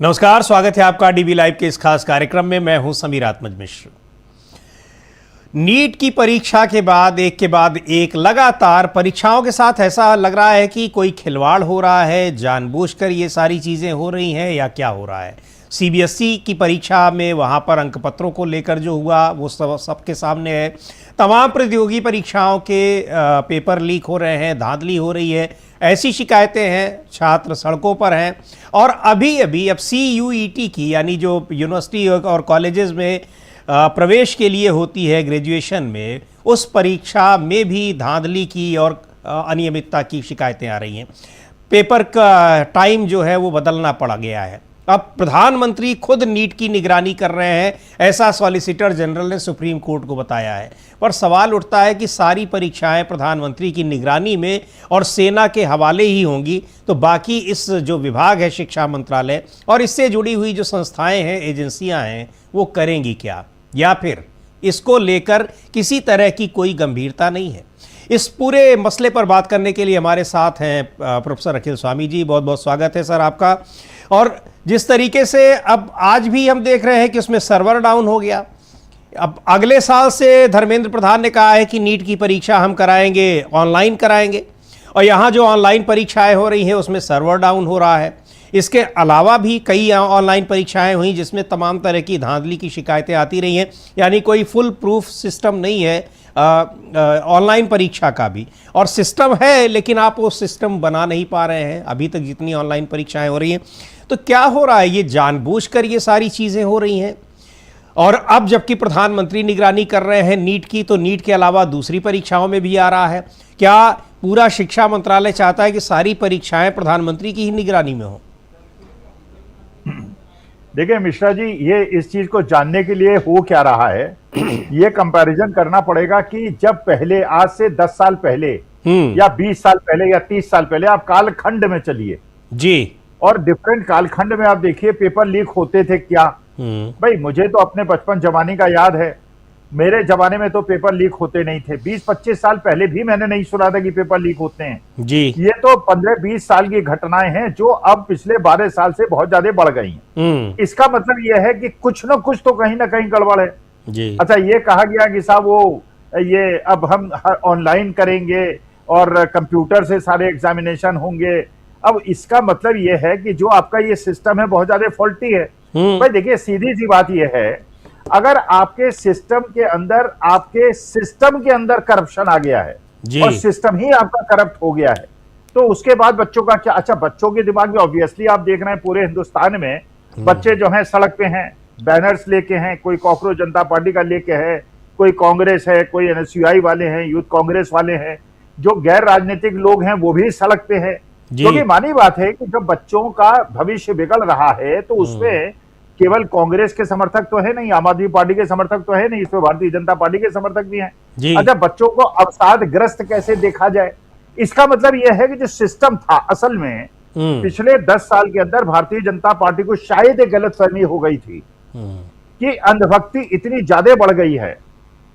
नमस्कार, स्वागत है आपका डीबी लाइव के इस खास कार्यक्रम में। मैं हूं समीर आत्मज मिश्र। नीट की परीक्षा के बाद एक लगातार परीक्षाओं के साथ ऐसा लग रहा है कि कोई खिलवाड़ हो रहा है, जानबूझकर ये सारी चीज़ें हो रही हैं या क्या हो रहा है। सीबीएसई की परीक्षा में वहाँ पर अंक पत्रों को लेकर जो हुआ वो सबके सामने है। तमाम प्रतियोगी परीक्षाओं के पेपर लीक हो रहे हैं, धांधली हो रही है, ऐसी शिकायतें हैं, छात्र सड़कों पर हैं। और अब CUET की यानी जो यूनिवर्सिटी और कॉलेजेस में प्रवेश के लिए होती है ग्रेजुएशन में, उस परीक्षा में भी धांधली की और अनियमितता की शिकायतें आ रही हैं। पेपर का टाइम जो है वो बदलना पड़ गया है। अब प्रधानमंत्री खुद नीट की निगरानी कर रहे हैं, ऐसा सॉलिसिटर जनरल ने सुप्रीम कोर्ट को बताया है। पर सवाल उठता है कि सारी परीक्षाएं प्रधानमंत्री की निगरानी में और सेना के हवाले ही होंगी, तो बाकी इस जो विभाग है शिक्षा मंत्रालय और इससे जुड़ी हुई जो संस्थाएं हैं, एजेंसियां हैं, वो करेंगी क्या, या फिर इसको लेकर किसी तरह की कोई गंभीरता नहीं है। इस पूरे मसले पर बात करने के लिए हमारे साथ हैं प्रोफेसर अखिल स्वामी जी। बहुत बहुत स्वागत है सर आपका। और जिस तरीके से अब आज भी हम देख रहे हैं कि उसमें सर्वर डाउन हो गया। अब अगले साल से धर्मेंद्र प्रधान ने कहा है कि नीट की परीक्षा हम कराएंगे, ऑनलाइन कराएंगे, और यहाँ जो ऑनलाइन परीक्षाएं हो रही हैं उसमें सर्वर डाउन हो रहा है। इसके अलावा भी कई ऑनलाइन परीक्षाएं हुई जिसमें तमाम तरह की धांधली की शिकायतें आती रही हैं। यानी कोई फुल प्रूफ सिस्टम नहीं है ऑनलाइन परीक्षा का भी, और सिस्टम है लेकिन आप वो सिस्टम बना नहीं पा रहे हैं अभी तक जितनी ऑनलाइन परीक्षाएं हो रही हैं। तो क्या हो रहा है, ये जानबूझकर ये सारी चीज़ें हो रही हैं? और अब जबकि प्रधानमंत्री निगरानी कर रहे हैं नीट की, तो नीट के अलावा दूसरी परीक्षाओं में भी आ रहा है। क्या पूरा शिक्षा मंत्रालय चाहता है कि सारी परीक्षाएं प्रधानमंत्री की ही निगरानी में हो? देखिए मिश्रा जी, ये इस चीज को जानने के लिए हो क्या रहा है, ये कंपैरिजन करना पड़ेगा कि जब पहले, आज से 10 साल पहले या 20 साल पहले या 30 साल पहले आप कालखंड में चलिए जी, और डिफरेंट कालखंड में आप देखिए पेपर लीक होते थे क्या। भाई मुझे तो अपने बचपन जमाने का याद है, मेरे जमाने में तो पेपर लीक होते नहीं थे। 20-25 साल पहले भी मैंने नहीं सुना था कि पेपर लीक होते हैं जी। ये तो 15-20 साल की घटनाएं हैं जो अब पिछले 12 साल से बहुत ज्यादा बढ़ गई हैं। इसका मतलब यह है कि कुछ ना कुछ तो कहीं ना कहीं गड़बड़ है जी। अच्छा, ये कहा गया कि साहब वो ये अब हम ऑनलाइन करेंगे और कंप्यूटर से सारे एग्जामिनेशन होंगे। अब इसका मतलब यह है कि जो आपका ये सिस्टम है बहुत ज्यादा फॉल्टी है। भाई देखिए, सीधी सी बात यह है, अगर आपके सिस्टम के अंदर करप्शन आ गया है और सिस्टम ही आपका करप्ट हो गया है, तो उसके बाद बच्चों का क्या? अच्छा, बच्चों के दिमाग में ऑब्वियसली आप देख रहे हैं पूरे हिंदुस्तान में बच्चे जो हैं सड़क पे हैं, बैनर्स लेके हैं, कोई कॉकरोच जनता पार्टी का लेके है, कोई कांग्रेस है, कोई NSUI वाले हैं, यूथ कांग्रेस वाले हैं, जो गैर राजनीतिक लोग हैं वो भी सड़क पे है। क्योंकि मानी बात है कि जब बच्चों का भविष्य बिगड़ रहा है तो उसमें केवल कांग्रेस के समर्थक तो है नहीं, आम आदमी पार्टी के समर्थक तो है नहीं, इसमें भारतीय जनता पार्टी के समर्थक भी हैं। अच्छा, बच्चों को अवसादग्रस्त कैसे देखा जाए? इसका मतलब यह है कि जो सिस्टम था असल में पिछले 10 साल के अंदर भारतीय जनता पार्टी को शायद एक गलतफहमी हो गई थी कि अंधभक्ति इतनी ज्यादा बढ़ गई है,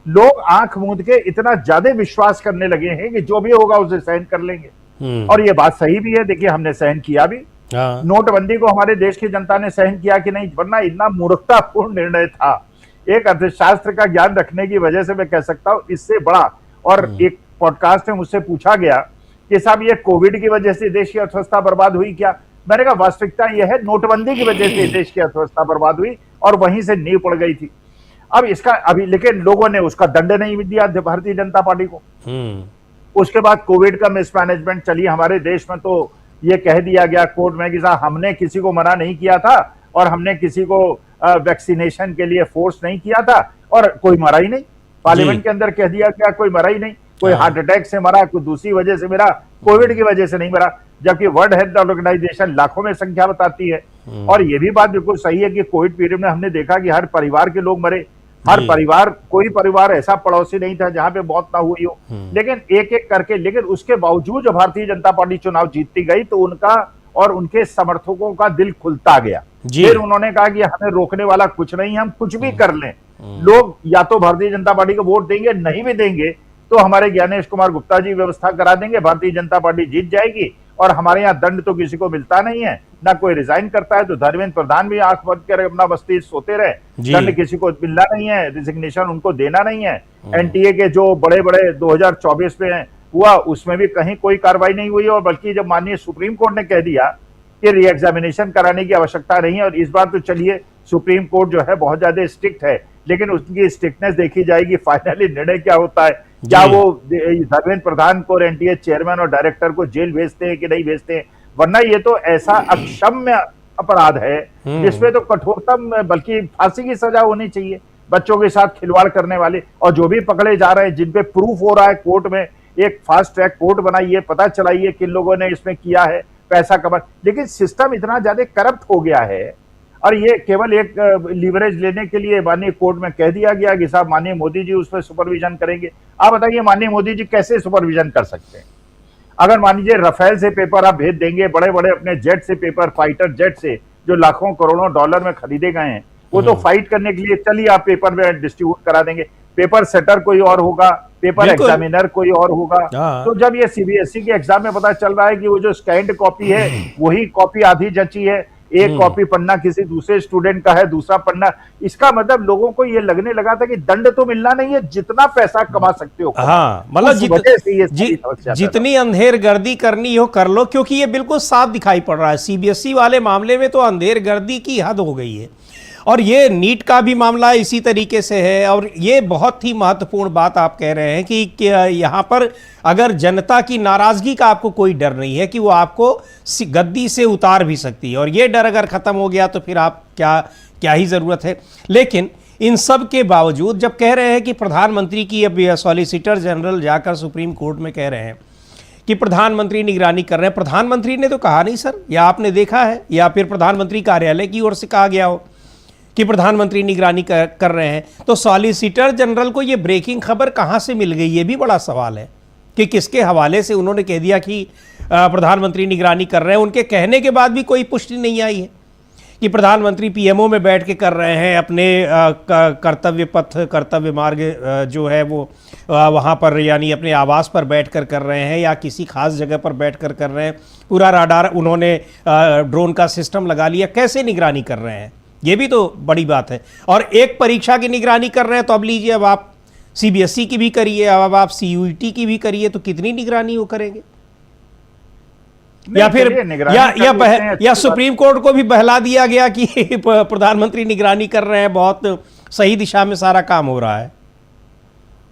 लोग आंख मूंद के इतना ज्यादा विश्वास करने लगे हैं कि जो भी होगा उसे सहन कर लेंगे। और ये बात सही भी है। देखिए, हमने सहन किया भी, नोटबंदी को हमारे देश की जनता ने सहन किया कि नहीं, वरना इतना मूर्खतापूर्ण निर्णय था। एक अर्थशास्त्र का ज्ञान रखने की वजह से मैं कह सकता हूं इससे बड़ा। और एक पॉडकास्ट में मुझसे पूछा गया कि साहब ये कोविड की वजह से देश की अर्थव्यवस्था बर्बाद हुई क्या? मैंने कहा वास्तविकता यह है, नोटबंदी की वजह से देश की अर्थव्यवस्था बर्बाद हुई और वहीं से नींव पड़ गई थी। अब इसका अभी, लेकिन लोगों ने उसका दंड नहीं दिया भारतीय जनता पार्टी को। उसके बाद कोविड का मिसमैनेजमेंट चली हमारे देश में, तो ये कह दिया गया कोर्ट में कि साहब हमने किसी को मना नहीं किया था और हमने किसी को वैक्सीनेशन के लिए फोर्स नहीं किया था और कोई मरा ही नहीं। पार्लियामेंट के अंदर कह दिया क्या, कोई मरा ही नहीं, कोई हार्ट अटैक से मरा, कोई दूसरी वजह से मरा, कोविड की वजह से नहीं मरा। जबकि वर्ल्ड हेल्थ ऑर्गेनाइजेशन लाखों में संख्या बताती है। और ये भी बात बिल्कुल सही है कि कोविड पीरियड में हमने देखा कि हर परिवार के लोग मरे, हर परिवार, कोई परिवार ऐसा पड़ोसी नहीं था जहां पे मौत ना हुई हो, लेकिन एक एक करके। लेकिन उसके बावजूद जब भारतीय जनता पार्टी चुनाव जीतती गई तो उनका और उनके समर्थकों का दिल खुलता गया। फिर उन्होंने कहा कि हमें रोकने वाला कुछ नहीं, हम कुछ भी कर लें। लोग या तो भारतीय जनता पार्टी को वोट देंगे, नहीं भी देंगे तो हमारे ज्ञानेश कुमार गुप्ता जी व्यवस्था करा देंगे, भारतीय जनता पार्टी जीत जाएगी और हमारे यहाँ दंड तो किसी को मिलता नहीं है, ना कोई रिजाइन करता है, तो धर्मेंद्र प्रधान भी आंख बंद कर अपना बस्ती सोते रहे, दंड किसी को मिलना नहीं है, रिजिग्नेशन उनको देना नहीं है। एनटीए के जो बड़े बड़े 2024 में हुआ उसमें भी कहीं कोई कार्रवाई नहीं हुई, और बल्कि जब माननीय सुप्रीम कोर्ट ने कह दिया कि री एग्जामिनेशन कराने की आवश्यकता नहीं है, और इस बार तो चलिए सुप्रीम कोर्ट जो है बहुत ज्यादा स्ट्रिक्ट है, लेकिन उसकी स्ट्रिक्टनेस देखी जाएगी, फाइनली निर्णय क्या होता है, क्या वो धर्मेंद्र प्रधान को, एनटीए चेयरमैन और डायरेक्टर को जेल भेजते हैं कि नहीं भेजते हैं, वरना ये तो ऐसा अक्षम्य अपराध है जिसमें तो कठोरतम बल्कि फांसी की सजा होनी चाहिए बच्चों के साथ खिलवाड़ करने वाले। और जो भी पकड़े जा रहे हैं, जिन पे प्रूफ हो रहा है कोर्ट में, एक फास्ट ट्रैक कोर्ट बनाइए, पता चलाइए किन लोगों ने इसमें किया है, पैसा कमा। लेकिन सिस्टम इतना ज्यादा करप्ट हो गया है, और ये केवल एक लीवरेज लेने के लिए माननीय कोर्ट में कह दिया गया कि साहब माननीय मोदी जी उस पर सुपरविजन करेंगे। आप बताइए माननीय मोदी जी कैसे सुपरविजन कर सकते हैं? अगर मान लीजिए रफेल से पेपर आप भेज देंगे, बड़े बड़े अपने जेट से पेपर, फाइटर जेट से जो लाखों करोड़ों डॉलर में खरीदे गए हैं, वो तो फाइट करने के लिए चलिए आप पेपर में डिस्ट्रीब्यूट करा देंगे, पेपर सेटर कोई और होगा, पेपर एग्जामिनर कोई और होगा। तो जब ये सीबीएसई के एग्जाम में पता चल रहा है कि वो जो स्कैंड कॉपी है वही कॉपी आधी जची है, एक कॉपी पन्ना किसी दूसरे स्टूडेंट का है, दूसरा पन्ना, इसका मतलब लोगों को ये लगने लगा था कि दंड तो मिलना नहीं है, जितना पैसा कमा सकते हो। हाँ, मतलब जितनी अंधेर गर्दी करनी हो कर लो, क्योंकि ये बिल्कुल साफ दिखाई पड़ रहा है। सीबीएसई वाले मामले में तो अंधेर गर्दी की हद हो गई है, और ये नीट का भी मामला इसी तरीके से है। और ये बहुत ही महत्वपूर्ण बात आप कह रहे हैं कि यहाँ पर अगर जनता की नाराजगी का आपको कोई डर नहीं है कि वो आपको गद्दी से उतार भी सकती है, और ये डर अगर खत्म हो गया तो फिर आप क्या ही ज़रूरत है। लेकिन इन सब के बावजूद जब कह रहे हैं कि प्रधानमंत्री की, अब सॉलिसिटर जनरल जाकर सुप्रीम कोर्ट में कह रहे हैं कि प्रधानमंत्री निगरानी कर रहे हैं, प्रधानमंत्री ने तो कहा नहीं सर, या आपने देखा है, या फिर प्रधानमंत्री कार्यालय की ओर से कहा गया हो कि प्रधानमंत्री निगरानी कर रहे हैं, तो सॉलिसिटर जनरल को ये ब्रेकिंग खबर कहाँ से मिल गई? ये भी बड़ा सवाल है कि किसके हवाले से उन्होंने कह दिया कि प्रधानमंत्री निगरानी कर रहे हैं। उनके कहने के बाद भी कोई पुष्टि नहीं आई है कि प्रधानमंत्री पीएमओ में बैठ के कर रहे हैं, अपने कर्तव्य पथ, कर्तव्य मार्ग जो है वो वहाँ पर, यानी अपने आवास पर बैठकर कर रहे हैं, या किसी खास जगह पर बैठकर कर रहे हैं। पूरा राडार उन्होंने ड्रोन का सिस्टम लगा लिया, कैसे निगरानी कर रहे हैं? ये भी तो बड़ी बात है। और एक परीक्षा की निगरानी कर रहे हैं, तो अब लीजिए, अब आप सीबीएसई की भी करिए, अब आप सीयूईटी की भी करिए, तो कितनी निगरानी वो करेंगे? या फिर या सुप्रीम कोर्ट को भी बहला दिया गया कि प्रधानमंत्री निगरानी कर रहे हैं, बहुत सही दिशा में सारा काम हो रहा है।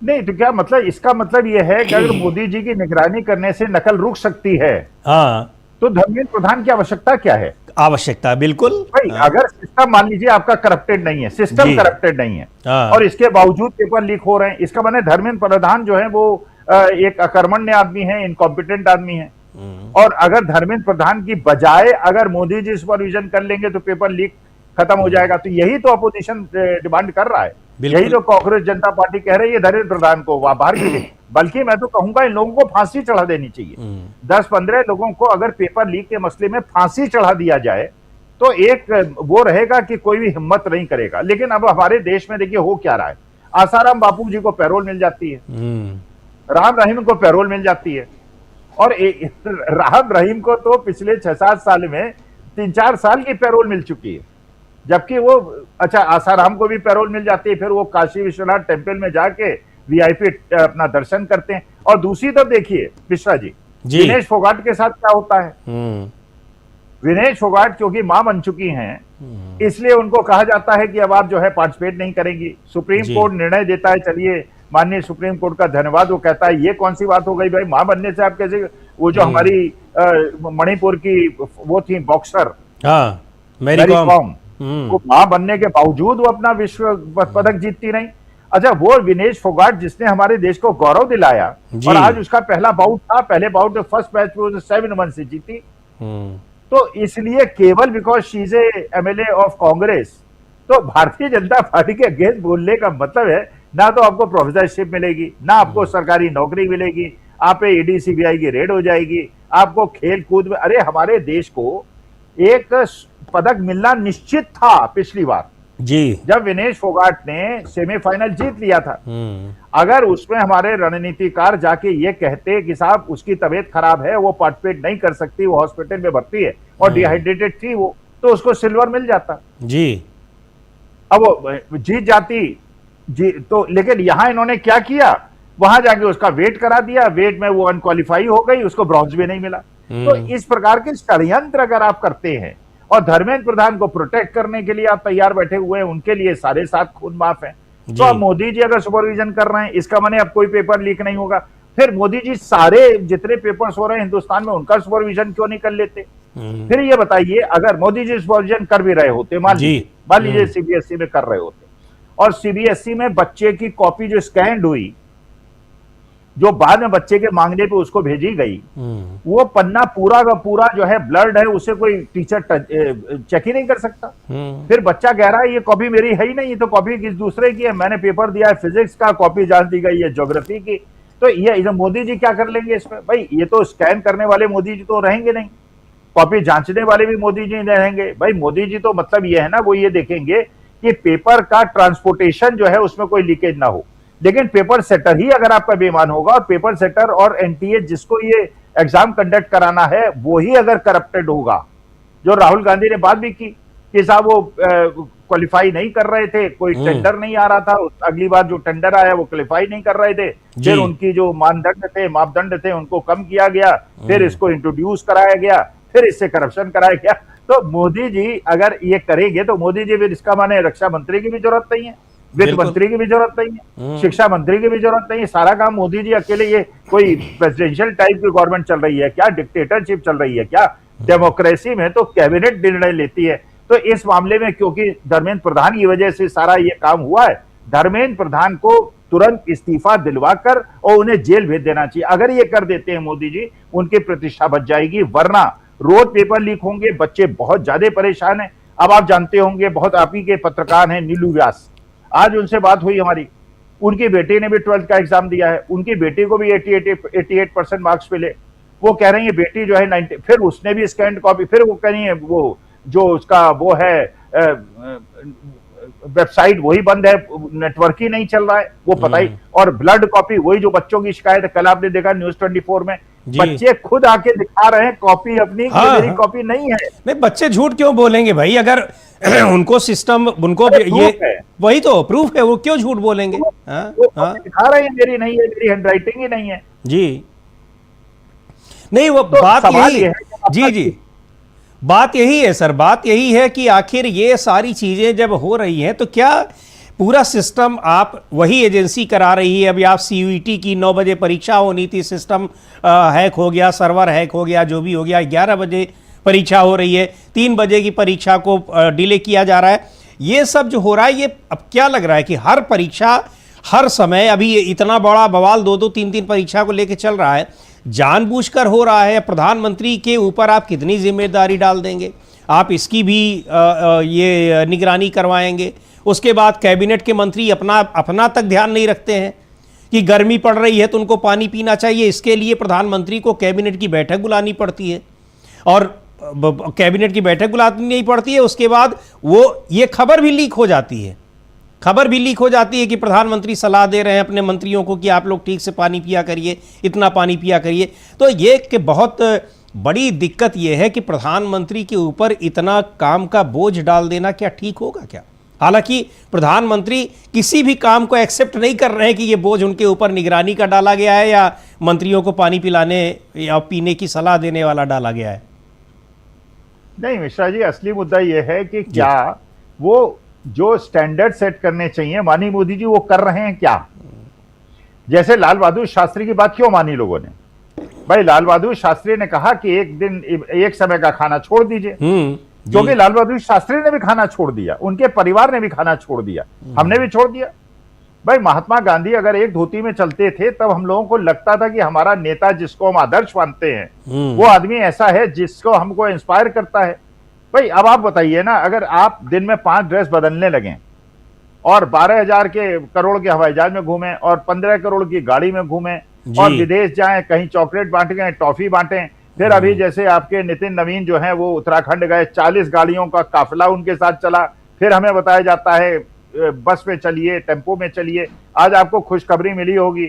नहीं तो क्या मतलब, इसका मतलब यह है कि अगर मोदी जी की निगरानी करने से नकल रुक सकती है, हाँ, तो धर्मेंद्र प्रधान की आवश्यकता क्या है? आवश्यकता बिल्कुल भाई, अगर सिस्टम मान लीजिए आपका करप्टेड नहीं है, सिस्टम करप्टेड नहीं है, और इसके बावजूद पेपर लीक हो रहे हैं, इसका मतलब धर्मेंद्र प्रधान जो है वो एक अकर्मण्य आदमी है, इनकॉम्पिटेंट आदमी है। और अगर धर्मेंद्र प्रधान की बजाय अगर मोदी जी सुपरविजन कर लेंगे तो पेपर लीक खत्म हो जाएगा। तो यही तो अपोजिशन डिमांड कर रहा है, यही तो कांग्रेस जनता पार्टी कह रही है धर्मेंद्र प्रधान को बाहर कीजिए। बल्कि मैं तो कहूंगा इन लोगों को फांसी चढ़ा देनी चाहिए। 10-15 लोगों को अगर पेपर लीक के मसले में फांसी चढ़ा दिया जाए तो एक वो रहेगा कि कोई भी हिम्मत नहीं करेगा। लेकिन अब हमारे देश में देखिए हो क्या रहा है, आसाराम बापू जी को पैरोल मिल जाती है, राम रहीम को पैरोल मिल जाती है, और राम रहीम को तो पिछले 6-7 साल में 3-4 साल की पैरोल मिल चुकी है, जबकि वो अच्छा आसाराम को भी पैरोल मिल जाती है, फिर वो काशी विश्वनाथ टेम्पल में जाके वीआईपी अपना दर्शन करते हैं। और दूसरी तरफ देखिए मिश्रा जी, विनेश फोगाट के साथ क्या होता है। विनेश फोगाट क्योंकि मां बन चुकी हैं, इसलिए उनको कहा जाता है कि अब आप जो है पार्टिसिपेट नहीं करेंगी। सुप्रीम कोर्ट निर्णय देता है, चलिए माननीय सुप्रीम कोर्ट का धन्यवाद, वो कहता है ये कौन सी बात हो गई भाई, मां बनने से आप कैसे, वो जो हमारी मणिपुर की वो थी बॉक्सर मैरी कॉम, वो मां बनने के बावजूद वो अपना विश्व पदक जीतती नहीं। अच्छा, वो विनेश फोगाट जिसने हमारे देश को गौरव दिलाया, और आज उसका पहला बाउट था, पहले बाउट फर्स्ट मैच में 7-1 से जीती। तो इसलिए केवल because she is MLA of Congress, तो भारतीय जनता पार्टी के अगेंस्ट बोलने का मतलब है ना तो आपको प्रोफेसरशिप मिलेगी, ना आपको सरकारी नौकरी मिलेगी, आप पे ईडी सीबीआई की रेड हो जाएगी, आपको खेल कूद में, अरे हमारे देश को एक पदक मिलना निश्चित था पिछली बार, जी। जब विनेश फोगाट ने सेमीफाइनल जीत लिया था, अगर उसमें हमारे रणनीतिकार जाके ये कहते कि साहब उसकी तबीयत खराब है, वो पार्टिसिपेट नहीं कर सकती, वो हॉस्पिटल में भर्ती है और डिहाइड्रेटेड थी वो, तो उसको सिल्वर मिल जाता जी। अब वो जीत जाती जी। तो लेकिन यहां इन्होंने क्या किया, वहां जाके उसका वेट करा दिया, वेट में वो अनक्वालिफाई हो गई, उसको ब्रॉन्ज भी नहीं मिला। तो इस प्रकार के षड्यंत्र अगर आप करते हैं और धर्मेंद्र प्रधान को प्रोटेक्ट करने के लिए आप तैयार बैठे हुए हैं, उनके लिए सारे 7 खून माफ है। तो अब मोदी जी अगर सुपरविजन कर रहे हैं, इसका माने अब कोई पेपर लीक नहीं होगा। फिर मोदी जी सारे जितने पेपर्स हो रहे हैं हिंदुस्तान में, उनका सुपरविजन क्यों नहीं कर लेते? फिर ये बताइए, अगर मोदी जी सुपरविजन कर भी रहे होते, मान लीजिए सीबीएसई में कर रहे होते, और सीबीएसई में बच्चे की कॉपी जो स्कैन हुई, जो बाद में बच्चे के मांगने पे उसको भेजी गई, वो पन्ना पूरा का पूरा जो है ब्लड है, उसे कोई टीचर चेक ही नहीं कर सकता। फिर बच्चा कह रहा है ये कॉपी मेरी है ही नहीं, ये तो कॉपी किस दूसरे की है, मैंने पेपर दिया है फिजिक्स का, कॉपी जांच दी गई है ज्योग्राफी की। तो ये मोदी जी क्या कर लेंगे इसमें? भाई ये तो स्कैन करने वाले मोदी जी तो रहेंगे नहीं, कॉपी जांचने वाले भी मोदी जी नहीं रहेंगे। भाई मोदी जी तो मतलब ये है ना, वो ये देखेंगे कि पेपर का ट्रांसपोर्टेशन जो है उसमें कोई लीकेज ना हो। लेकिन पेपर सेटर ही अगर आपका बेईमान होगा, और पेपर सेटर और एनटीए जिसको ये एग्जाम कंडक्ट कराना है वो ही अगर करप्टेड होगा, जो राहुल गांधी ने बात भी की कि साहब वो क्वालिफाई नहीं कर रहे थे, कोई टेंडर नहीं आ रहा था, अगली बार जो टेंडर आया वो क्वालिफाई नहीं कर रहे थे, फिर उनकी जो मापदंड थे उनको कम किया गया, फिर इसको इंट्रोड्यूस कराया गया, फिर इससे करप्शन कराया गया। तो मोदी जी अगर ये करेंगे तो मोदी जी फिर इसका माने रक्षा मंत्री की भी जरूरत नहीं है, वित्त मंत्री की भी जरूरत नहीं है, शिक्षा मंत्री की भी जरूरत नहीं है। सारा काम मोदी जी अकेले, ये कोई प्रेसिडेंशियल टाइप की गवर्नमेंट चल रही है क्या? डिक्टेटरशिप चल रही है क्या? डेमोक्रेसी में तो कैबिनेट निर्णय लेती है। तो इस मामले में क्योंकि धर्मेंद्र प्रधान की वजह से सारा ये काम हुआ है, धर्मेंद्र प्रधान को तुरंत इस्तीफा दिलवाकर और उन्हें जेल भेज देना चाहिए। अगर ये कर देते हैं मोदी जी, उनकी प्रतिष्ठा बच जाएगी, वरना रोज पेपर लीक होंगे, बच्चे बहुत ज्यादा परेशान हैं। अब आप जानते होंगे, बहुत आप ही के पत्रकार हैं नीलू व्यास, आज उनसे बात हुई हमारी, उनकी बेटी ने भी 12th का एग्जाम दिया है, उनकी बेटी को भी 88% मार्क्स मिले। वो कह रही है बेटी जो है 90, फिर उसने भी स्कैन कॉपी, फिर वो कह रही है वो जो उसका वो है वेबसाइट वही बंद है, नेटवर्क ही नहीं चल रहा है, वो पता ही। और ब्लड कॉपी वही जो बच्चों की शिकायत है, कल आपने देखा न्यूज 24 में बच्चे खुद आके दिखा रहे हैं कॉपी अपनी, मेरी कॉपी नहीं है। नहीं, बच्चे झूठ क्यों बोलेंगे भाई? अगर उनको सिस्टम, उनको ये वही तो प्रूफ है, वो क्यों झूठ बोलेंगे? दिखा रहे हैं मेरी नहीं है, मेरी हैंडराइटिंग ही नहीं है जी। नहीं, वो तो बात यही है जी जी, बात यही है सर, बात यही है कि आखिर ये सारी चीजें जब हो रही हैं तो क्या पूरा सिस्टम आप वही एजेंसी करा रही है? अभी आप सीयूईटी की 9 बजे परीक्षा होनी थी, सिस्टम हैक हो गया, सर्वर हैक हो गया, जो भी हो गया, 11 बजे परीक्षा हो रही है, 3 बजे की परीक्षा को डिले किया जा रहा है। ये सब जो हो रहा है, ये अब क्या लग रहा है कि हर परीक्षा हर समय, अभी ये इतना बड़ा बवाल 2-2, 3-3 परीक्षा को लेकर चल रहा है, जानबूझकर हो रहा है? प्रधानमंत्री के ऊपर आप कितनी जिम्मेदारी डाल देंगे? आप इसकी भी ये निगरानी करवाएंगे? उसके बाद कैबिनेट के मंत्री अपना तक ध्यान नहीं रखते हैं कि गर्मी पड़ रही है तो उनको पानी पीना चाहिए, इसके लिए प्रधानमंत्री को कैबिनेट की बैठक बुलानी पड़ती है, और कैबिनेट की बैठक बुलानी नहीं पड़ती है, उसके बाद वो ये खबर भी लीक हो जाती है, कि प्रधानमंत्री सलाह दे रहे हैं अपने मंत्रियों को कि आप लोग ठीक से पानी पिया करिए, इतना पानी पिया करिए। तो ये कि बहुत बड़ी दिक्कत ये है कि प्रधानमंत्री के ऊपर इतना काम का बोझ डाल देना क्या ठीक होगा क्या? हालांकि प्रधानमंत्री किसी भी काम को एक्सेप्ट नहीं कर रहे हैं कि ये बोझ उनके ऊपर निगरानी का डाला गया है या मंत्रियों को पानी पिलाने या पीने की सलाह देने वाला डाला गया है। नहीं मिश्रा जी, असली मुद्दा यह है कि क्या वो जो स्टैंडर्ड सेट करने चाहिए माननीय मोदी जी वो कर रहे हैं क्या? जैसे लाल बहादुर शास्त्री की बात क्यों मानी लोगों ने? भाई लाल बहादुर शास्त्री ने कहा कि एक दिन एक समय का खाना छोड़ दीजिए, क्योंकि लाल बहादुर शास्त्री ने भी खाना छोड़ दिया, उनके परिवार ने भी खाना छोड़ दिया, हमने भी छोड़ दिया। भाई महात्मा गांधी अगर एक धोती में चलते थे तब हम लोगों को लगता था कि हमारा नेता जिसको हम आदर्श मानते हैं वो आदमी ऐसा है जिसको हमको इंस्पायर करता है। भाई अब आप बताइए ना, अगर आप दिन में 5 ड्रेस बदलने लगे और 12,000 करोड़ के हवाई जहाज में घूमें और 15 करोड़ की गाड़ी में घूमें और विदेश जाएं, कहीं चॉकलेट बांटें, टॉफी बांटें, फिर अभी जैसे आपके नितिन नवीन जो हैं वो उत्तराखंड गए, 40 गाड़ियों का काफिला उनके साथ चला, फिर हमें बताया जाता है बस में चलिए, टेम्पो में चलिए। आज आपको खुशखबरी मिली होगी,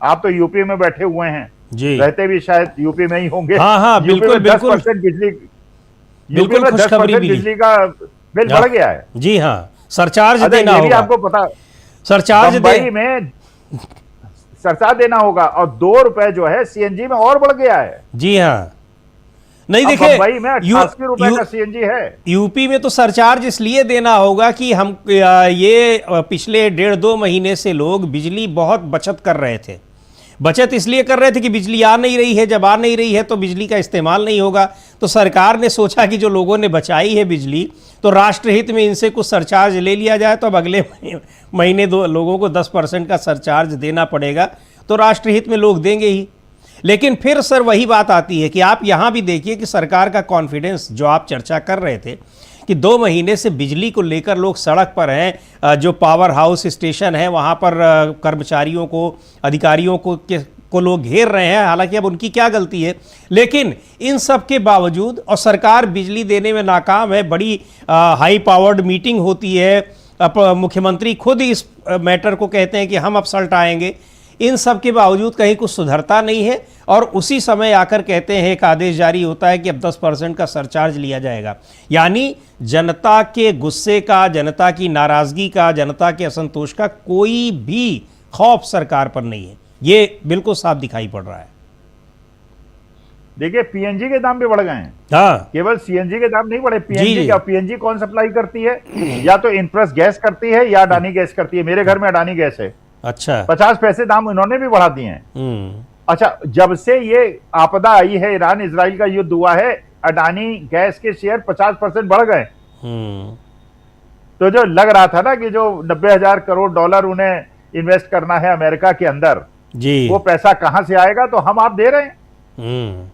आप तो यूपी में बैठे हुए हैं, जी, रहते भी शायद यूपी में ही होंगे। हाँ हाँ, यूपी बिल्कुल में 10% बिजली, यूपी बिल्कुल में खुशखबरी 10% मिली। बिजली का बिल बढ़ गया है। जी हाँ, सरचार्ज अच्छा, देना ये भी होगा, आपको पता, सरचार्ज बंबई में सरचार्ज देना होगा, और 2 रुपए जो है सीएनजी में और बढ़ गया है। जी हाँ, नहीं अब देखिए, बंबई में 88 रुपए का सीएनजी है। यूपी में तो सरचार्ज इसलिए देना होगा कि हम पिछले 1.5-2 महीने से लोग बिजली बहुत बचत कर रहे थे। बचत इसलिए कर रहे थे कि बिजली आ नहीं रही है, जब आ नहीं रही है तो बिजली का इस्तेमाल नहीं होगा। तो सरकार ने सोचा कि जो लोगों ने बचाई है बिजली, तो राष्ट्रहित में इनसे कुछ सरचार्ज ले लिया जाए। तो अब अगले महीने लोगों को 10% का सरचार्ज देना पड़ेगा, तो राष्ट्रहित में लोग देंगे ही। लेकिन फिर सर वही बात आती है कि आप यहाँ भी देखिए कि सरकार का कॉन्फिडेंस, जो आप चर्चा कर रहे थे कि 2 महीने से बिजली को लेकर लोग सड़क पर हैं, जो पावर हाउस स्टेशन है वहाँ पर कर्मचारियों को, अधिकारियों को लोग घेर रहे हैं। हालांकि अब उनकी क्या गलती है, लेकिन इन सब के बावजूद और सरकार बिजली देने में नाकाम है। बड़ी हाई पावर्ड मीटिंग होती है, मुख्यमंत्री खुद इस मैटर को कहते हैं कि हम अब सल्ट आएंगे। इन सब के बावजूद कहीं कुछ सुधरता नहीं है, और उसी समय आकर कहते हैं, एक आदेश जारी होता है कि अब 10% का सरचार्ज लिया जाएगा। यानी जनता के गुस्से का, जनता की नाराजगी का, जनता के असंतोष का कोई भी खौफ सरकार पर नहीं है। ये बिल्कुल साफ दिखाई पड़ रहा है। देखिए, पीएनजी के दाम भी बढ़ गए हैं। हाँ, केवल सीएनजी के दाम नहीं बढ़े, जी, पीएनजी का, पीएनजी कौन सप्लाई करती है? या तो इनप्रेस गैस करती है या अडानी गैस करती है। मेरे घर में अडानी गैस है। अच्छा, 50 पैसे दाम इन्होंने भी बढ़ा दिए हैं। अच्छा, जब से ये आपदा आई है, ईरान इजराइल का युद्ध हुआ है, अडानी गैस के शेयर 50% बढ़ गए। तो जो लग रहा था ना कि जो 90,000 करोड़ डॉलर उन्हें इन्वेस्ट करना है अमेरिका के अंदर, जी, वो पैसा कहां से आएगा? तो हम आप दे रहे हैं।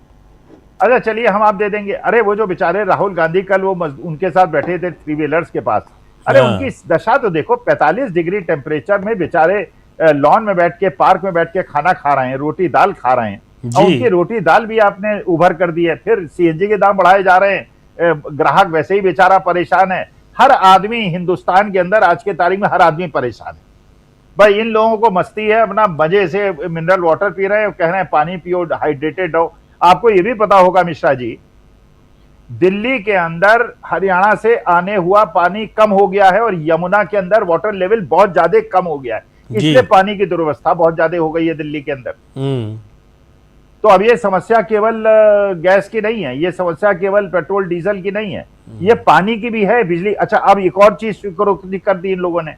अच्छा, चलिए हम आप दे देंगे। अरे वो जो बेचारे राहुल गांधी कल वो उनके साथ बैठे थे 3 व्हीलर्स के पास, अरे उनकी दशा तो देखो, 45 डिग्री टेम्परेचर में बेचारे लॉन में बैठ के, पार्क में बैठ के खाना खा रहे हैं, रोटी दाल खा रहे हैं, और उनकी रोटी दाल भी आपने उभर कर दी है। फिर सीएनजी के दाम बढ़ाए जा रहे हैं, ग्राहक वैसे ही बेचारा परेशान है। हर आदमी हिंदुस्तान के अंदर आज के तारीख में हर आदमी परेशान है। भाई इन लोगों को मस्ती है, अपना मजे से मिनरल वाटर पी रहे हैं, कह रहे हैं पानी पियो, हाइड्रेटेड रहो। आपको ये भी पता होगा मिश्रा जी, दिल्ली के अंदर हरियाणा से आने हुआ पानी कम हो गया है, और यमुना के अंदर वाटर लेवल बहुत ज्यादा कम हो गया है, इसलिए पानी की दुर्वस्था बहुत ज्यादा हो गई है दिल्ली के अंदर। तो अब ये समस्या केवल गैस की नहीं है, ये समस्या केवल पेट्रोल डीजल की नहीं है, ये पानी की भी है, बिजली। अच्छा, अब एक और चीज कर दी इन लोगों ने।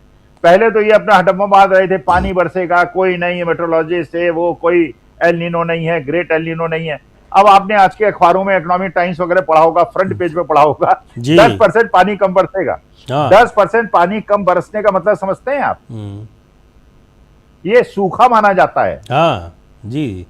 पहले तो ये अपना हडम्बा बांध रहे थे, पानी बरसेगा, कोई नहीं है मेट्रोलॉजिस्ट है, वो कोई एल नीनो नहीं है, ग्रेट एल नीनो नहीं है। अब आपने आज के अखबारों में, इकोनॉमिक टाइम्स वगैरह पढ़ा होगा, फ्रंट पेज पे पढ़ा होगा, 10% पानी कम बरसेगा। 10% पानी कम बरसने का मतलब समझते हैं आप? ये सूखा माना जाता है। हाँ जी।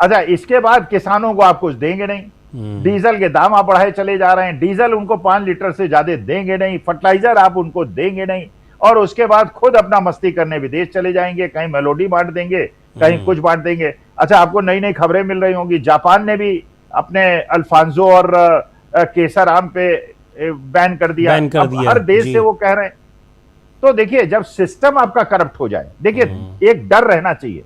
अच्छा, इसके बाद किसानों को आप कुछ देंगे नहीं, डीजल के दाम आप बढ़ाए चले जा रहे हैं, डीजल उनको 5 लीटर से ज्यादा देंगे नहीं, फर्टिलाइजर आप उनको देंगे नहीं, और उसके बाद खुद अपना मस्ती करने विदेश चले जाएंगे, कहीं मेलोडी बांट देंगे, कहीं कुछ बांट देंगे। अच्छा, आपको नई नई खबरें मिल रही होंगी, जापान ने भी अपने अल्फांसो और केसर आम पे बैन कर दिया। हर देश से वो कह रहे हैं। तो देखिए, जब सिस्टम आपका करप्ट हो जाए, देखिए एक डर रहना चाहिए,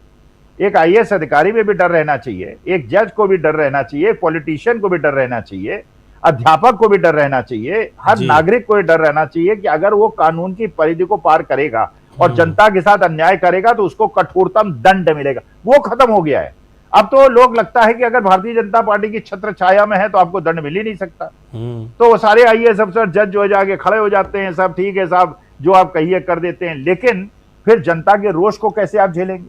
एक आईएएस अधिकारी में भी डर रहना चाहिए, एक जज को भी डर रहना चाहिए, पॉलिटिशियन को भी डर रहना चाहिए, अध्यापक को भी डर रहना चाहिए, हर नागरिक को डर रहना चाहिए कि अगर वो कानून की परिधि को पार करेगा और जनता के साथ अन्याय करेगा तो उसको कठोरतम दंड मिलेगा। वो खत्म हो गया है। अब तो लोग लगता है कि अगर भारतीय जनता पार्टी की छत्र छाया में है तो आपको दंड मिल ही नहीं सकता। तो वो सारे आईएएस अफसर, जज जो जाके खड़े हो जाते हैं, सब ठीक है साहब, जो आप कहिए कर देते हैं। लेकिन फिर जनता के रोष को कैसे आप झेलेंगे?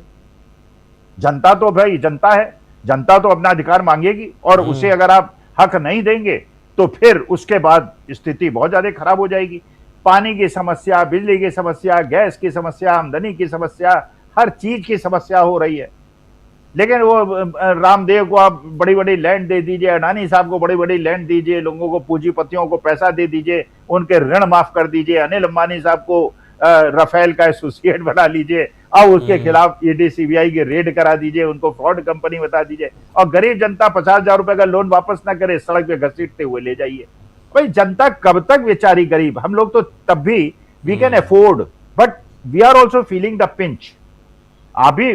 जनता तो भाई जनता है, जनता तो अपना अधिकार मांगेगी, और उसे अगर आप हक नहीं देंगे तो फिर उसके बाद स्थिति बहुत ज्यादा खराब हो जाएगी। पानी की समस्या, बिजली की समस्या, गैस की समस्या, आमदनी की समस्या, हर चीज की समस्या हो रही है। लेकिन वो रामदेव को आप बड़ी बड़ी लैंड दे दीजिए, अडानी साहब को बड़ी बड़ी लैंड दीजिए, लोगों को, पूंजीपतियों को पैसा दे दीजिए, उनके ऋण माफ कर दीजिए, अनिल अंबानी साहब को राफेल का एसोसिएट बना लीजिए, और उसके खिलाफ ईडी सीबीआई की रेड करा दीजिए, उनको फ्रॉड कंपनी बता दीजिए, और गरीब जनता 50,000 रुपए का लोन वापस ना करे, सड़क पे घसीटते हुए ले जाइए। भाई जनता कब तक बेचारी गरीब, हम लोग तो तब भी we can afford, but we are also feeling the pinch. आप भी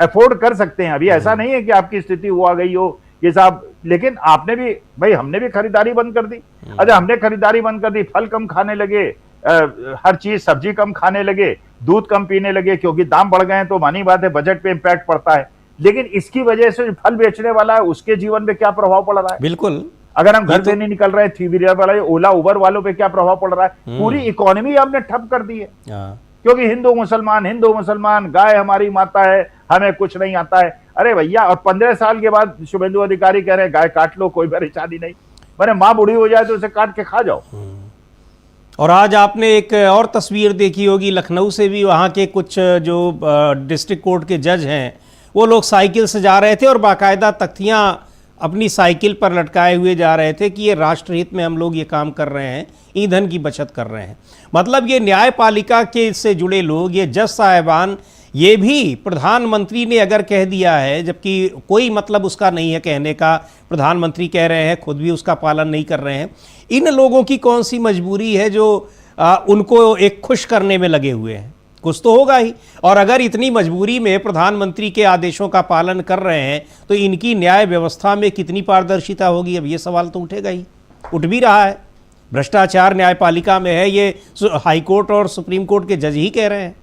अफोर्ड कर सकते हैं, अभी ऐसा नहीं है कि आपकी स्थिति वो आ गई हो ये साहब, लेकिन आपने भी, भाई हमने भी खरीदारी बंद कर दी। अच्छा, हमने खरीदारी बंद कर दी, फल कम खाने लगे, हर चीज सब्जी कम खाने लगे, दूध कम पीने लगे, क्योंकि दाम बढ़ गए हैं, तो मानी बात है बजट पे इंपैक्ट पड़ता है। लेकिन इसकी वजह से जो फल बेचने वाला है उसके जीवन में क्या प्रभाव पड़ रहा है? बिल्कुल, अगर हम घर से नहीं निकल रहे हैं, थ्री व्हीलर वाला, ओला उबर वालों पे क्या प्रभाव पड़ रहा है? पूरी इकोनॉमी हमने ठप कर दी है, क्योंकि हिंदू मुसलमान, गाय हमारी माता है, हमें कुछ नहीं आता है। अरे भैया, और 15 साल के बाद शुभेंदु अधिकारी कह रहे हैं गाय काट लो, कोई परेशानी नहीं। मैंने माँ बूढ़ी हो जाए तो उसे काट के खा जाओ। और आज आपने एक और तस्वीर देखी होगी लखनऊ से भी, वहाँ के कुछ जो डिस्ट्रिक्ट कोर्ट के जज हैं वो लोग साइकिल से जा रहे थे और बाकायदा तख्तियाँ अपनी साइकिल पर लटकाए हुए जा रहे थे कि ये राष्ट्रहित में हम लोग ये काम कर रहे हैं, ईंधन की बचत कर रहे हैं। मतलब ये न्यायपालिका के से जुड़े लोग, ये जज साहिबान, ये भी प्रधानमंत्री ने अगर कह दिया है, जबकि कोई मतलब उसका नहीं है कहने का, प्रधानमंत्री कह रहे हैं, खुद भी उसका पालन नहीं कर रहे हैं, इन लोगों की कौन सी मजबूरी है जो उनको एक खुश करने में लगे हुए हैं? कुछ तो होगा ही। और अगर इतनी मजबूरी में प्रधानमंत्री के आदेशों का पालन कर रहे हैं तो इनकी न्याय व्यवस्था में कितनी पारदर्शिता होगी? अब ये सवाल तो उठेगा ही, उठ भी रहा है। भ्रष्टाचार न्यायपालिका में है, ये हाईकोर्ट और सुप्रीम कोर्ट के जज ही कह रहे हैं।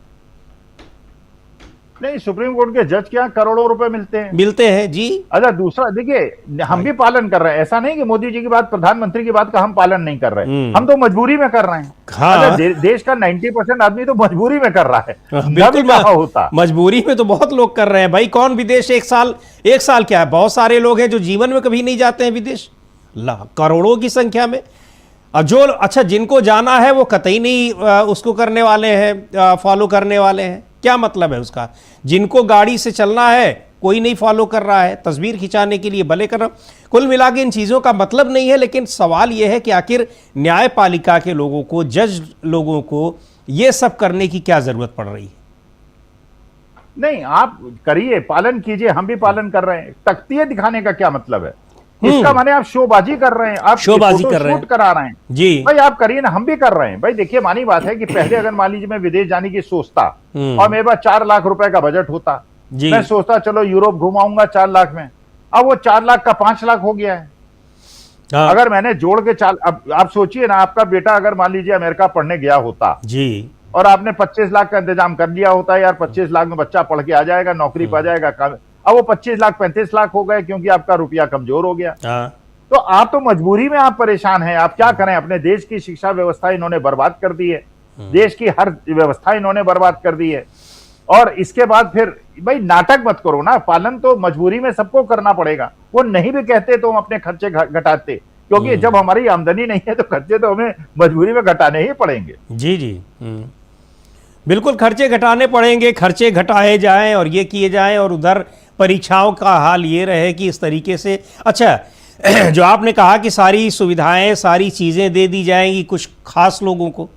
नहीं, सुप्रीम कोर्ट के जज के यहाँ करोड़ों रुपए मिलते हैं जी। अच्छा, दूसरा देखिए, हम भी पालन कर रहे हैं, ऐसा नहीं कि मोदी जी की बात, प्रधानमंत्री की बात का हम पालन नहीं कर रहे, हम तो मजबूरी में कर रहे हैं। हाँ। अच्छा, देश का 90% आदमी तो मजबूरी में कर रहा है। बिल्कुल होता मजबूरी में तो बहुत लोग कर रहे हैं भाई। कौन विदेश एक साल क्या है, बहुत सारे लोग हैं जो जीवन में कभी नहीं जाते हैं विदेश, करोड़ों की संख्या में। अब जो अच्छा जिनको जाना है वो कतई नहीं उसको करने वाले हैं, फॉलो करने वाले हैं। क्या मतलब है उसका? जिनको गाड़ी से चलना है कोई नहीं फॉलो कर रहा है, तस्वीर खिंचाने के लिए भले कर रहा। कुल मिला के इन चीज़ों का मतलब नहीं है, लेकिन सवाल यह है कि आखिर न्यायपालिका के लोगों को, जज लोगों को ये सब करने की क्या जरूरत पड़ रही है? नहीं, आप करिए, पालन कीजिए, हम भी पालन कर रहे हैं। तख्तियां दिखाने का क्या मतलब है? इसका माने आप शोबाजी कर रहे हैं, आप शोबाजी कर रहे हैं, करा रहे हैं जी। भाई आप करिए ना, हम भी कर रहे हैं। भाई देखिए, मानी बात है कि पहले अगर मान लीजिए मैं विदेश जाने की सोचता और मेरे पास 4 लाख रुपए का बजट होता, मैं सोचता चलो यूरोप घुमाऊंगा 4 लाख में, अब वो 4 लाख का 5 लाख हो गया है। हाँ। अगर मैंने जोड़ के अब आप सोचिए ना, आपका बेटा अगर मान लीजिए अमेरिका पढ़ने गया होता जी, और आपने 25 लाख का इंतजाम कर लिया होता, यार 25 लाख में बच्चा पढ़ के आ जाएगा, नौकरी पा जाएगा, अब वो 25 लाख 35 लाख हो गए क्योंकि आपका रुपया कमजोर हो गया। तो आप तो मजबूरी में आप परेशान हैं, आप क्या करें? अपने देश की शिक्षा व्यवस्था इन्होंने बर्बाद कर दी है, देश की हर व्यवस्था इन्होंने बर्बाद कर दी है। और इसके बाद फिर भाई नाटक मत करो ना, पालन तो मजबूरी में सबको करना पड़ेगा। वो नहीं भी कहते तो हम अपने खर्चे घटाते, क्योंकि जब हमारी आमदनी नहीं है तो खर्चे तो हमें मजबूरी में घटाने ही पड़ेंगे। जी जी, बिल्कुल खर्चे घटाने पड़ेंगे, खर्चे घटाए जाएं और ये किए जाएं, और उधर परीक्षाओं का हाल ये रहे कि इस तरीके से। अच्छा, जो आपने कहा कि सारी सुविधाएं, सारी चीज़ें दे दी जाएंगी कुछ खास लोगों को,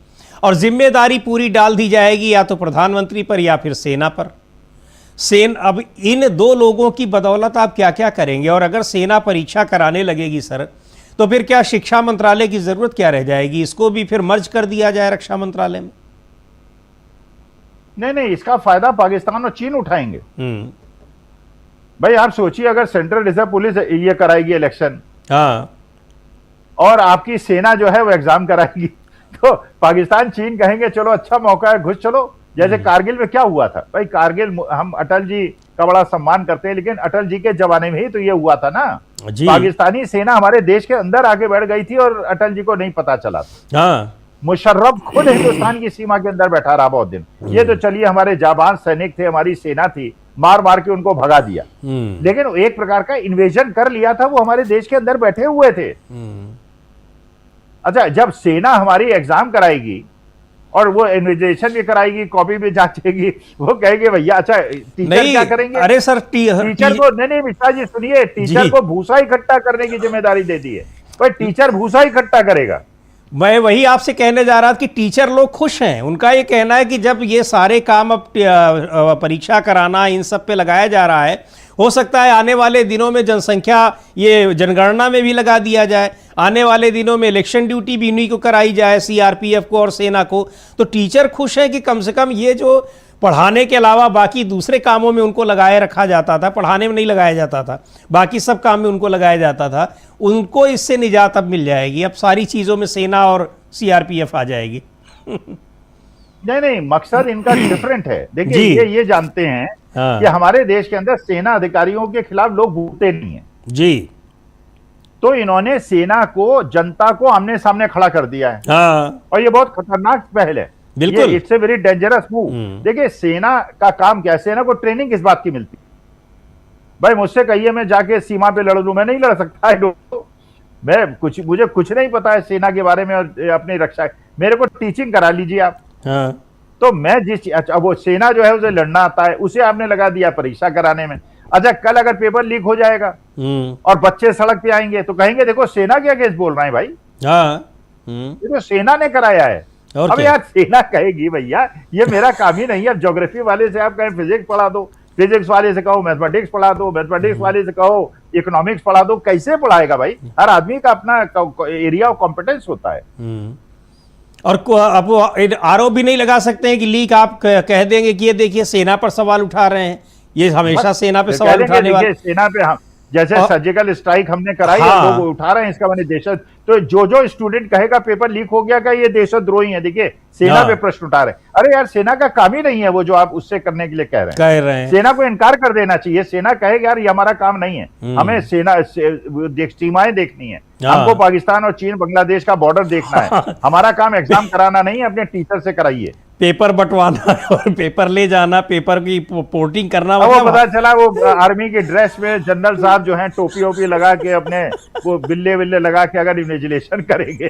और जिम्मेदारी पूरी डाल दी जाएगी या तो प्रधानमंत्री पर या फिर सेना पर। अब इन 2 लोगों की बदौलत आप क्या क्या करेंगे? और अगर सेना परीक्षा कराने लगेगी सर, तो फिर क्या शिक्षा मंत्रालय की जरूरत क्या रह जाएगी? इसको भी फिर मर्ज कर दिया जाए रक्षा मंत्रालय में? नहीं, इसका फायदा पाकिस्तान और चीन उठाएंगे। भाई आप सोचिए, अगर सेंट्रल रिजर्व पुलिस ये कराएगी इलेक्शन, हाँ, और आपकी सेना जो है वो एग्जाम कराएगी, तो पाकिस्तान चीन कहेंगे चलो अच्छा मौका है, घुस चलो। जैसे कारगिल में क्या हुआ था भाई, कारगिल हम अटल जी का बड़ा सम्मान करते हैं, लेकिन अटल जी के जमाने में ही तो ये हुआ था ना। पाकिस्तानी सेना हमारे देश के अंदर आके बैठ गई थी और अटल जी को नहीं पता चला था। हाँ। मुशर्रफ खुद हिंदुस्तान की सीमा के अंदर बैठा रहा बहुत दिन। ये तो चलिए हमारे जाबाज सैनिक थे, हमारी सेना थी, मार मार के उनको भगा दिया, लेकिन एक प्रकार का इन्वेजन कर लिया था, वो हमारे देश के अंदर बैठे हुए थे। अच्छा, जब सेना हमारी एग्जाम कराएगी और वो इन्वेस्टिगेशन भी कराएगी, कॉपी भी जांचेगी, वो कहेंगे भैया अच्छा टीचर क्या करेंगे? अरे सर टीचर को नहीं मिश्रा जी सुनिए, टीचर को भूसा इकट्ठा करने की जिम्मेदारी दे दी है। भाई टीचर भूसा इकट्ठा करेगा। मैं वही आपसे कहने जा रहा था कि टीचर लोग खुश हैं। उनका ये कहना है कि जब ये सारे काम अब परीक्षा कराना इन सब पे लगाया जा रहा है, हो सकता है आने वाले दिनों में जनसंख्या ये जनगणना में भी लगा दिया जाए, आने वाले दिनों में इलेक्शन ड्यूटी भी इन्हीं को कराई जाए, सीआरपीएफ को और सेना को। तो टीचर खुश हैं कि कम से कम ये जो पढ़ाने के अलावा बाकी दूसरे कामों में उनको लगाए रखा जाता था, पढ़ाने में नहीं लगाया जाता था, बाकी सब काम में उनको लगाया जाता था, उनको इससे निजात अब मिल जाएगी। अब सारी चीज़ों में सेना और सीआरपीएफ आ जाएगी। नहीं नहीं, मकसद इनका डिफरेंट है। देखिए ये जानते हैं कि हमारे देश के अंदर सेना अधिकारियों के खिलाफ लोग भूखते नहीं है जी, तो इन्होंने सेना को, जनता को आमने सामने खड़ा कर दिया है। और ये बहुत खतरनाक पहल है, बिल्कुल, it's a very dangerous move. देखिए सेना का काम क्या है, सेना को ट्रेनिंग किस बात की मिलती है? भाई मुझसे कहिए मैं जाके सीमा पे लड़ लूं, मैं नहीं लड़ सकता है। मुझे कुछ नहीं पता है सेना के बारे में और अपनी रक्षा, मेरे को टीचिंग करा लीजिए आप। तो मैं अच्छा वो सेना जो है उसे लड़ना आता है, उसे आपने लगा दिया परीक्षा कराने में। अच्छा कल अगर पेपर लीक हो जाएगा और बच्चे सड़क पे आएंगे तो कहेंगे देखो सेना के अगेंस्ट बोल रहे हैं भाई, ये तो सेना ने कराया है। अब यार सेना कहेगी भैया ये मेरा काम ही नहीं है। अब ज्योग्राफी वाले से आप कहें फिजिक्स पढ़ा दो, फिजिक्स वाले से कहो मैथमेटिक्स पढ़ा दो, मैथमेटिक्स वाले से कहो इकोनॉमिक्स पढ़ा दो, कैसे पढ़ाएगा भाई? हर आदमी का अपना एरिया ऑफ कॉम्पिटेंस होता है। और अब वो आरोप भी नहीं लगा सकते हैं कि लीक आप कह देंगे कि ये देखिए सेना पर सवाल उठा रहे हैं, ये हमेशा सेना पे सवाल उठाने वाले। सेना पे हम जैसे सर्जिकल स्ट्राइक हमने कराई, लोग उठा रहे हैं इसका मैंने दहशत। तो जो स्टूडेंट कहेगा पेपर लीक हो गया का ये देशद्रोही है, देखिए सेना पे प्रश्न उठा रहे। अरे यार सेना का काम ही नहीं है वो जो आप उससे करने के लिए कह रहे हैं। सेना को इनकार कर देना चाहिए। सेना कहेगा यार ये हमारा काम नहीं है, हमें सेना सीमाएं देखनी है, हमको पाकिस्तान और चीन बांग्लादेश का बॉर्डर देखना है, हमारा काम एग्जाम कराना नहीं है, अपने टीचर से कराइए। पेपर बंटवाना और पेपर ले जाना, पेपर की पोर्टिंग करना। वो पता चला वो आर्मी की ड्रेस में जनरल साहब जो हैं टोपी वोपी लगा के अपने वो बिल्ले विल्ले लगा के अगर इन्विजिलेशन करेंगे।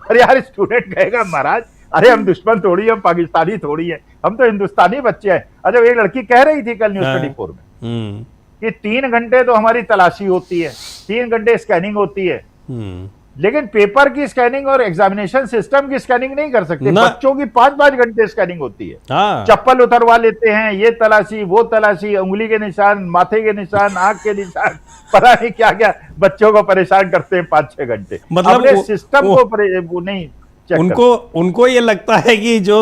अरे यार स्टूडेंट कहेगा महाराज अरे हम दुश्मन थोड़ी, हम पाकिस्तानी थोड़ी है, हम तो हिंदुस्तानी बच्चे हैं। अच्छा एक लड़की कह रही थी कल न्यूज 24 में कि 3 घंटे तो हमारी तलाशी होती है, 3 घंटे स्कैनिंग होती है, लेकिन पेपर की स्कैनिंग और एग्जामिनेशन सिस्टम की स्कैनिंग नहीं कर सकते। बच्चों की 5-5 घंटे स्कैनिंग होती है, चप्पल उतरवा लेते हैं, ये तलाशी वो तलाशी, उंगली के निशान, माथे के निशान, आंख के निशान, पता नहीं क्या क्या बच्चों को परेशान करते हैं 5-6 घंटे। मतलब सिस्टम को नहीं उनको ये लगता है कि जो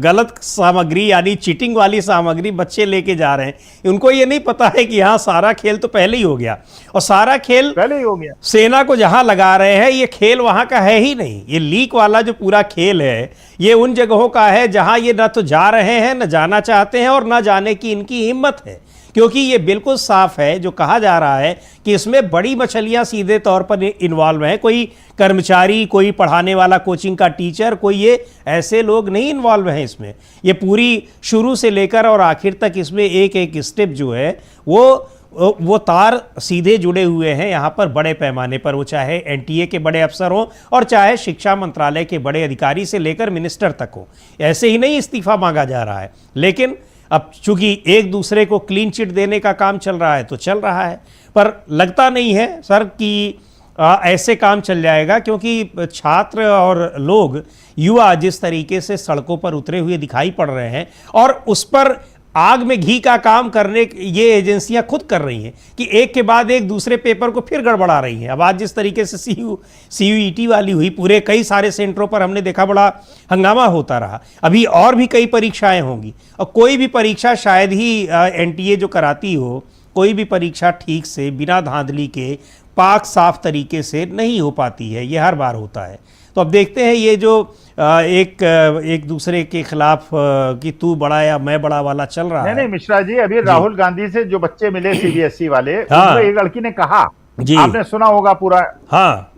गलत सामग्री यानी चीटिंग वाली सामग्री बच्चे लेके जा रहे हैं, उनको ये नहीं पता है कि यहाँ सारा खेल तो पहले ही हो गया, और सारा खेल पहले ही हो गया। सेना को जहां लगा रहे हैं ये खेल वहां का है ही नहीं। ये लीक वाला जो पूरा खेल है ये उन जगहों का है जहां ये न तो जा रहे हैं, न जाना चाहते हैं और न जाने की इनकी हिम्मत है। क्योंकि ये बिल्कुल साफ है जो कहा जा रहा है कि इसमें बड़ी मछलियां सीधे तौर पर इन्वॉल्व हैं। कोई कर्मचारी, कोई पढ़ाने वाला कोचिंग का टीचर, कोई ये ऐसे लोग नहीं इन्वॉल्व हैं इसमें। ये पूरी शुरू से लेकर और आखिर तक इसमें एक एक स्टेप जो है वो तार सीधे जुड़े हुए हैं यहाँ पर बड़े पैमाने पर। वो चाहे एनटीए के बड़े अफसर हों और चाहे शिक्षा मंत्रालय के बड़े अधिकारी से लेकर मिनिस्टर तक हो। ऐसे ही नहीं इस्तीफा मांगा जा रहा है, लेकिन अब चूंकि एक दूसरे को क्लीन चिट देने का काम चल रहा है तो चल रहा है, पर लगता नहीं है सर कि ऐसे काम चल जाएगा। क्योंकि छात्र और लोग, युवा जिस तरीके से सड़कों पर उतरे हुए दिखाई पड़ रहे हैं और उस पर आग में घी का काम करने ये एजेंसियां खुद कर रही हैं कि एक के बाद एक दूसरे पेपर को फिर गड़बड़ा रही हैं। अब आज जिस तरीके से सीयूईटी वाली हुई, पूरे कई सारे सेंटरों पर हमने देखा बड़ा हंगामा होता रहा। अभी और भी कई परीक्षाएं होंगी और कोई भी परीक्षा शायद ही एनटीए जो कराती हो, कोई भी परीक्षा ठीक से बिना धांधली के पाक साफ तरीके से नहीं हो पाती है। ये हर बार होता है। तो अब देखते हैं ये जो एक दूसरे के खिलाफ कि तू बड़ा या मैं बड़ा वाला चल रहा है। नहीं मिश्रा जी, अभी राहुल गांधी से जो बच्चे मिले सीबीएसई वाले, एक लड़की ने कहा, आपने सुना होगा पूरा,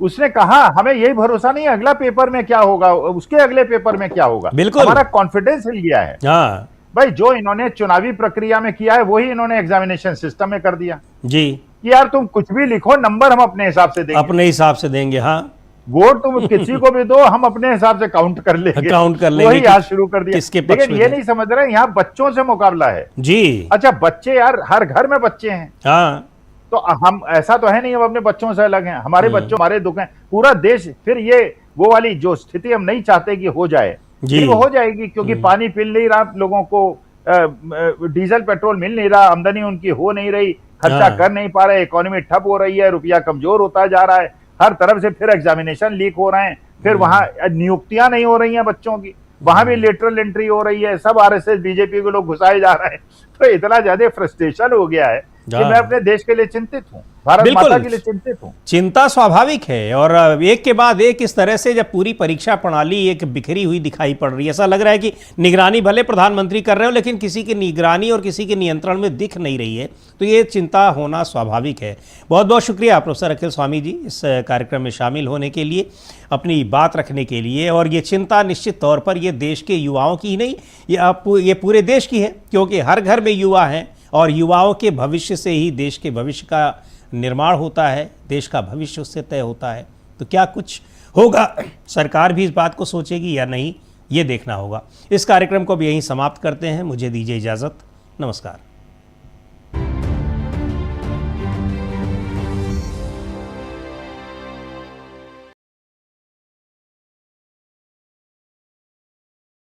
उसने कहा हमें यही भरोसा नहीं अगला पेपर में क्या होगा, उसके अगले पेपर में क्या होगा। बिल्कुल हमारा कॉन्फिडेंस हिल गया है। भाई जो इन्होंने चुनावी प्रक्रिया में किया है वही इन्होंने एग्जामिनेशन सिस्टम में कर दिया जी, यार तुम कुछ भी लिखो, नंबर हम अपने हिसाब से देंगे, अपने हिसाब से देंगे। हाँ, वोट तुम किसी को भी दो, हम अपने हिसाब से काउंट कर लेंगे, वही आज शुरू कर दिया। लेकिन ये नहीं समझ रहे यहाँ बच्चों से मुकाबला है जी। अच्छा बच्चे यार, हर घर में बच्चे हैं। हाँ, तो हम ऐसा तो है नहीं हम अपने बच्चों से अलग हैं, हमारे बच्चों हमारे दुख हैं, पूरा देश। फिर ये वो वाली जो स्थिति हम नहीं चाहते कि हो जाए, वो हो जाएगी, क्योंकि पानी पिल नहीं रहा लोगों को, डीजल पेट्रोल मिल नहीं रहा, आमदनी उनकी हो नहीं रही, खर्चा कर नहीं पा रहे, इकोनॉमी ठप हो रही है, रुपया कमजोर होता जा रहा है, हर तरफ से फिर एग्जामिनेशन लीक हो रहे हैं, फिर वहां नियुक्तियां नहीं हो रही हैं बच्चों की, वहां भी लेटरल एंट्री हो रही है, सब आरएसएस बीजेपी के लोग घुसाए जा रहे हैं। तो इतना ज्यादा फ्रस्ट्रेशन हो गया है कि मैं अपने देश के लिए चिंतित हूं, भारत माता के लिए चिंतित हूं। चिंता स्वाभाविक है, और एक के बाद एक इस तरह से जब पूरी परीक्षा प्रणाली एक बिखरी हुई दिखाई पड़ रही है, ऐसा लग रहा है कि निगरानी भले प्रधानमंत्री कर रहे हो लेकिन किसी की निगरानी और किसी के नियंत्रण में दिख नहीं रही है, तो ये चिंता होना स्वाभाविक है। बहुत बहुत शुक्रिया प्रोफेसर अखिल स्वामी जी इस कार्यक्रम में शामिल होने के लिए, अपनी बात रखने के लिए। और ये चिंता निश्चित तौर पर ये देश के युवाओं की ही नहीं, ये पूरे देश की है, क्योंकि हर घर में युवा हैं और युवाओं के भविष्य से ही देश के भविष्य का निर्माण होता है, देश का भविष्य उससे तय होता है। तो क्या कुछ होगा, सरकार भी इस बात को सोचेगी या नहीं, ये देखना होगा। इस कार्यक्रम को भी यहीं समाप्त करते हैं। मुझे दीजिए इजाज़त। नमस्कार।